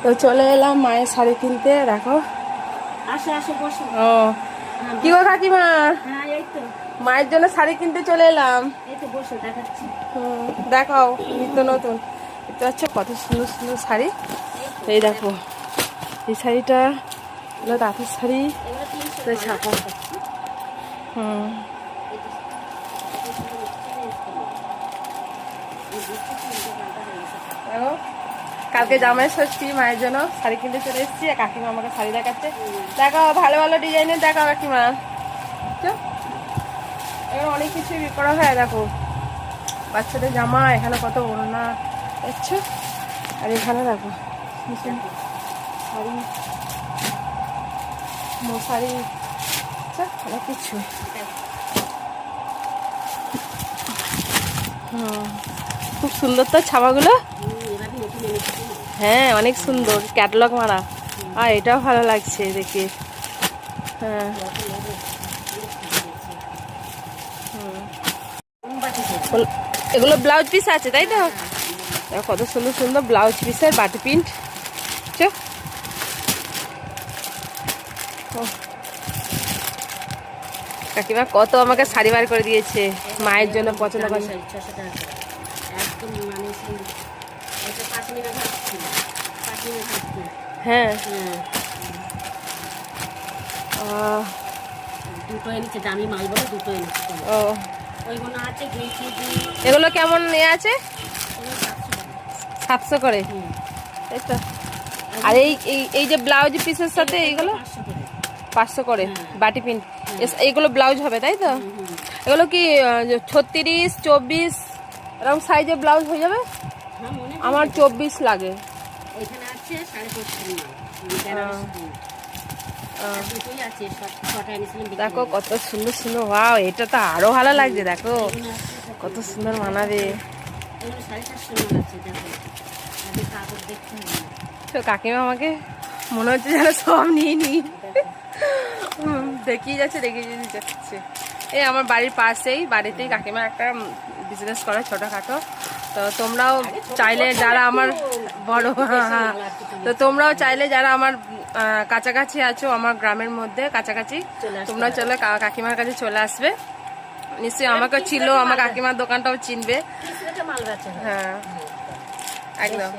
তো চলে এলাম মায়ের শাড়ি কিনতে। দেখো ও কি গো কাকিমা, মায়ের জন্য শাড়ি কিনতে চলে এলাম। দেখাও নিত্য নতুন দেখতে পাচ্ছ কত সুন্দর সুন্দর শাড়ি। এই দেখো এই শাড়িটা হলো তাঁতের শাড়ি, ছাপা। দেখো কালকে জামাই ষষ্ঠী, মায়ের জন্য শাড়ি কিনতে চলে এসেছি। কাকিমা আমাকে শাড়ি দেখাচ্ছে। দেখাও ভালো ভালো ডিজাইনের, দেখাও কাকিমা। এখানে অনেক কিছু করা হয়। দেখো বাচ্চাদের জামা, এখানে কত ওড়না দেখছো, আর এখানে দেখো শাড়ি, মশারি, অনেক কিছু। খুব সুন্দর তো ছাপাগুলো। হ্যাঁ অনেক সুন্দর, ক্যাটালগ মারা। আর এটাও ভালো লাগছে দেখে। হ্যাঁ এগুলো ব্লাউজ পিস আছে তাই তো? কত সুন্দর সুন্দর ব্লাউজ পিসের বাটি প্রিন্ট। কাকিমা কত আমাকে শাড়ি বার করে দিয়েছে মায়ের জন্য পছন্দ করে। হ্যাঁ দুটো এনেছে, দামি মাল বলে দুটো এনেছে। ও এগুলো কেমন ইয়ে আছে? 700 করে তাই তো। আর এই যে ব্লাউজ পিসের সাথে এইগুলো 500 করে বাটি প্রিন্ট। এইগুলো ব্লাউজ হবে তাই তো? এগুলো কি 36, 24 এরকম সাইজের ব্লাউজ হয়ে যাবে? আমার 24 লাগে। দেখো কত সুন্দর সুন্দর। ওয়াও এটা তো আরো ভালো লাগছে। দেখো কত সুন্দর মানাবে। কাকিমা আমাকে মনে হচ্ছে যেন সব নিয়ে নি দেখিয়ে যাচ্ছে যাচ্ছে। এই আমার বাড়ির পাশেই, বাড়িতেই কাকিমা একটা বিজনেস করে ছোটখাটো। তো তোমরাও চাইলে যারা আমার বড়, তো তোমরাও চাইলে যারা আমার কাছাকাছি আছো, আমার গ্রামের মধ্যে কাছাকাছি, তোমরা চলে কাকিমার কাছে চলে আসবে। নিশ্চয়ই আমাকে ছিল, আমার কাকিমার দোকানটাও চিনবে। হ্যাঁ একদম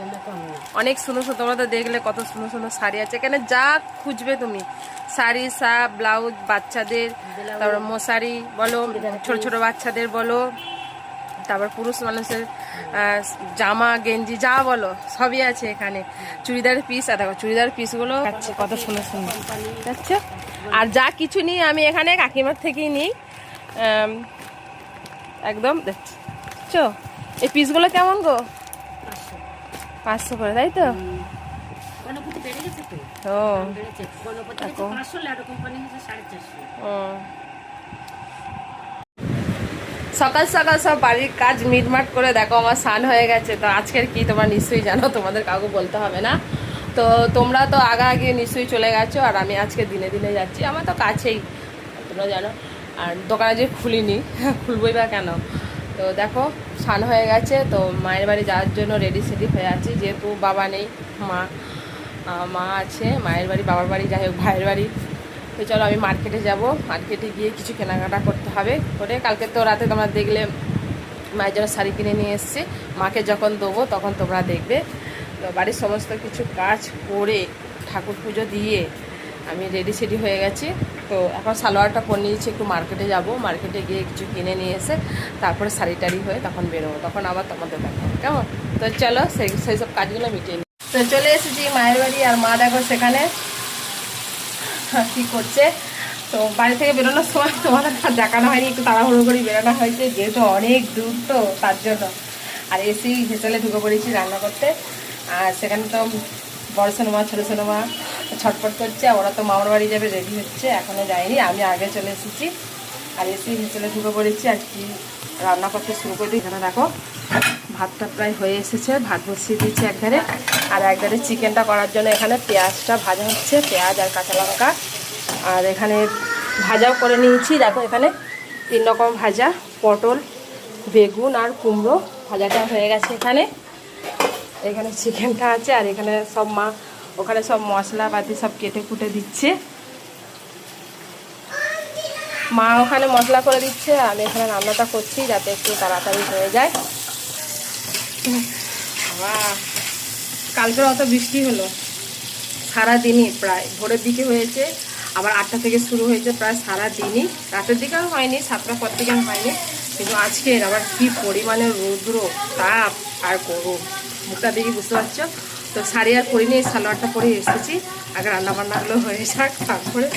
অনেক সুন্দর সুন্দর। তোমরা তো দেখলে কত সুন্দর সুন্দর শাড়ি আছে এখানে। যা খুঁজবে তুমি, শাড়ি, সাপ, ব্লাউজ, বাচ্চাদের, তারপর মশারি বলো, ছোট ছোট বাচ্চাদের বলো, তারপর পুরুষ মানুষের জামা, গেঞ্জি, যা বলো সবই আছে এখানে। চুড়িদারের পিস, আর দেখো চুড়িদার পিসগুলো আছে কত সুন্দর সুন্দর দেখছো। আর যা কিছু নিই আমি এখানে কাকিমার থেকেই নিই একদম। দেখছো এই পিসগুলো কেমন গো? 500 করে তাই তো? সকাল সকাল সব বাড়ির কাজ মিটমাট করে দেখো আমার স্নান হয়ে গেছে। তো আজকের কি তোমরা নিশ্চয়ই জানো, তোমাদের কাউকে বলতে হবে না। তো তোমরা তো আগে নিশ্চয়ই চলে গেছো, আর আমি আজকে দিনে দিনে যাচ্ছি। আমার তো কাছেই তোমরা জানো। আর দোকানে যে খুলিনি, খুলবই বা কেন। তো দেখো স্নান হয়ে গেছে, তো মায়ের বাড়ি যাওয়ার জন্য রেডি সেডি হয়ে আছি। যেহেতু বাবা নেই, মা আছে মায়ের বাড়ি, বাবার বাড়ি, যাই হোক ভাইয়ের বাড়ি। তো চলো আমি মার্কেটে যাব, মার্কেটে গিয়ে কিছু কেনাকাটা করতে হবে। করে কালকে তো রাতে তোমরা দেখলে মায়ের জন্য শাড়ি কিনে নিয়ে এসেছি। মাকে যখন দেবো তখন তোমরা দেখবে। তো বাড়ির সমস্ত কিছু কাজ করে ঠাকুর পুজো দিয়ে আমি রেডি সেডি হয়ে গেছি। তো এখন সালোয়ারটা পরে নিয়েছি, একটু মার্কেটে যাব, মার্কেটে গিয়ে কিছু কিনে নিয়ে এসে তারপরে শাড়ি টাড়ি হয়ে তখন বেরোবো, তখন আবার তোমাদের দেখাবো কেমন। তো চলো সেই সব কাজগুলো মিটিয়ে নিই। তো চলে এসেছি মায়ের বাড়ি, আর মা দেখো সেখানে কি করছে। তো বাড়ি থেকে বেরোনোর সময় তোমাদের দেখানো হয়নি, একটু তাড়াহুড়ো করে বেরোনো হয়েছে, যেহেতু অনেক দূর তো তার জন্য। আর এসি হেসেলে ঢুকে পড়েছি রান্না করতে। আর সেখানে তো বড় সোনামা ছোটো সোনামা ছটফট করছে, ওরা তো মামার বাড়ি যাবে, রেডি হচ্ছে, এখনও যায়নি, আমি আগে চলে এসেছি। আর এসি হেসেলে ঢুকে পড়েছি, আর কি রান্না করতে শুরু করে দিই। এখানে দেখো ভাতটা প্রায় হয়ে এসেছে, ভাত বসিয়ে দিচ্ছি একধারে। আর একধারে চিকেনটা করার জন্য এখানে পেঁয়াজটা ভাজা হচ্ছে, পেঁয়াজ আর কাঁচা লঙ্কা। আর এখানে ভাজাও করে নিয়েছি, দেখো এখানে 3 রকম ভাজা, পটল, বেগুন আর কুমড়ো ভাজাটা হয়ে গেছে। এখানে চিকেনটা আছে, আর এখানে সব মা ওখানে সব মশলাপাতি সব কেটে কুটে দিচ্ছে। মা ওখানে মশলা করে দিচ্ছে, আমি এখানে রান্নাটা করছি যাতে একটু তাড়াতাড়ি হয়ে যায়। বাবা, কালকে অত বৃষ্টি হলো সারাদিনই, প্রায় ভোরের দিকে হয়েছে, আবার 8টা থেকে শুরু হয়েছে, প্রায় সারাদিনই। রাতের দিকে আর হয়নি, 7টার পর থেকে হয়নি, কিন্তু আজকের আবার কি পরিমাণে রৌদ্র, তাপ আর গরম, মুখটা দেখি বুঝতে পারছো। তো শাড়ি আর পরিনি, সালোয়ারটা পরে এসেছি। আগে রান্নাবান্নাগুলো হয়ে যাক, তারপরে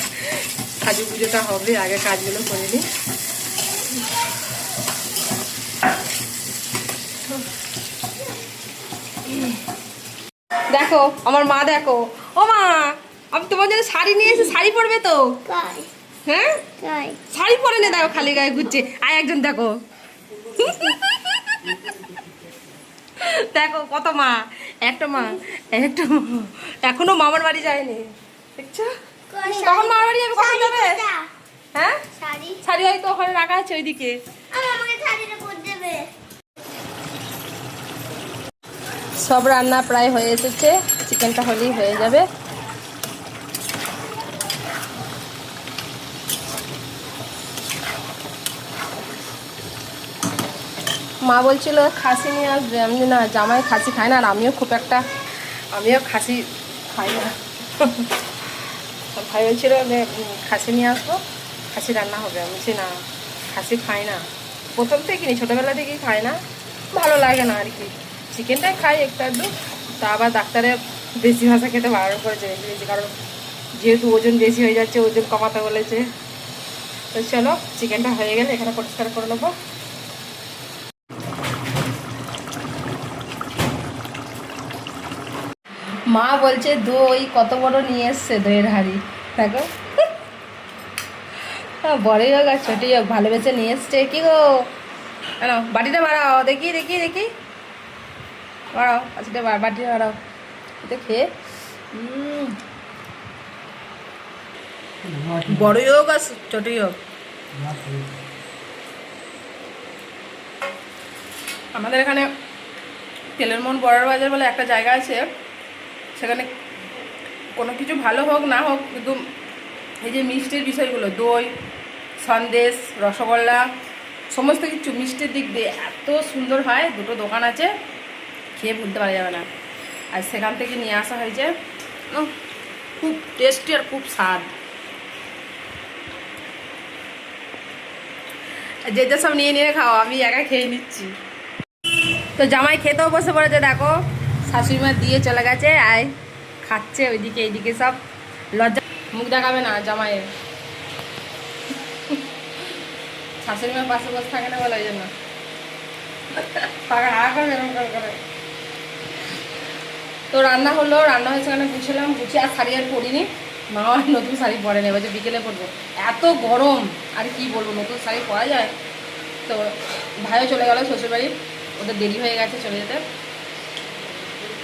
সাজু পুজোটা হবে, আগে কাজগুলো করে নিই। দেখো আমার মা, দেখো ও মা, আমি তোমার জন্য শাড়ি নিয়ে এসে, শাড়ি পরবে তো? হ্যাঁ, শাড়ি পরে নে, দেখো খালি গায়ে ঘুরছে। আর একজন দেখো, দেখো কত মা, একটা মা, একটা মা এখনো মামার বাড়ি যায়নি, দেখছো? কখন মামার বাড়ি যাবে, কখন যাবে? হ্যাঁ, শাড়ি হয়তো ওখানে রাখা আছে ওইদিকে। সব রান্না প্রায় হয়ে এসেছে, চিকেনটা হলেই হয়ে যাবে। মা বলছিল খাসি নিয়ে আসবে, আমি না, জামাই খাসি খায় না, আর আমিও খাসি খাই না। ভাই বলছিল খাসি নিয়ে আসবো, খাসি রান্না হবে। আমি বলছি না, খাসি খাই না, প্রথম থেকেই, ছোটোবেলা থেকেই খাই না, ভালো লাগে না আর কি। চিকেনটাই খাই একটু আধটু, তা আবার ডাক্তারে দেশি ভাষা খেতে বারণ করেছে বেশি, কারণ যেহেতু ওজন বেশি হয়ে যাচ্ছে, ওজন কমাতে বলেছে। তো চলো, চিকেনটা হয়ে গেলে এখানে পরিষ্কার করে নেবো। মা বলছে দই কত বড় নিয়ে এসছে, দইয়ের হাঁড়ি দেখো। বড়ই হোক আর ছোটই হোক, ভালোবেসে নিয়ে এসছে। কি গো, কেন বাটিটা বাড়াও, দেখি দেখি দেখি, বাড়াও আচ্ছা, বাটিটা বাড়াও, এটা খেয়ে। বড়ই হোক আর ছোটই হোক, আমাদের এখানে তেলের মন বড়ার বাজার বলে একটা জায়গা আছে, সেখানে কোনো কিছু ভালো হোক না হোক, কিন্তু এই যে মিষ্টির বিষয়গুলো, দই, সন্দেশ, রসগোল্লা, সমস্ত কিছু মিষ্টির দিক দিয়ে এত সুন্দর হয়। দুটো দোকান আছে, খেয়ে ভুলতে পারা যাবে না। আর সেখান থেকে নিয়ে আসা হয়েছে, খুব টেস্টি আর খুব স্বাদ। যেটা সব নিয়ে নিয়ে খাও, আমি একা খেয়ে নিচ্ছি। তো জামাই খেতেও বসে পড়েছে, দেখো শাশুড়ি মা দিয়ে চলে গেছে, আয় খাচ্ছে ওইদিকে এইদিকে সব। লজ্জা, মুখ দেখাবে না জামাইয়ের, শাশুড়ি মার পাশে বসে থাকে না বলে, ওই জন্য করে। তো রান্না হলো, রান্না হয়েছে, সেখানে গুছিলাম, গুছিয়ে আর শাড়ি আর পরিনি। মা আর নতুন শাড়ি পরে নেবে, যে বিকেলে পরবো, এত গরম আর কি বলবো, নতুন শাড়ি পরা যায়? তো ভাইও চলে গেল শ্বশুরবাড়ি, ওদের দেরি হয়ে গেছে চলে যেতে,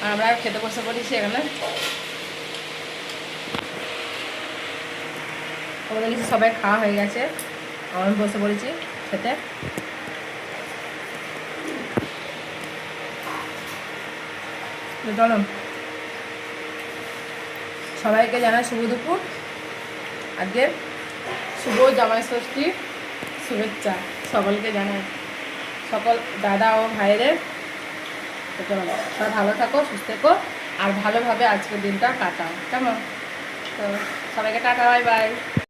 আর আমরা খেতে বসে পড়েছি এখানে। আমাদের কিছু সবাই খাওয়া হয়ে গেছে, আমি বসে পড়েছি খেতে। চলো, সবাইকে জানাই শুভ দুপুর, আজকে শুভ জামাই ষষ্ঠী শুভেচ্ছা সকলকে জানাই, সকল দাদা ও ভাইদের। চলো, সবাই ভালো থাকো, সুস্থ থেকো, আর ভালোভাবে আজকের দিনটা কাটাও, কেমন? তো সবাইকে টাটা, বাই বাই।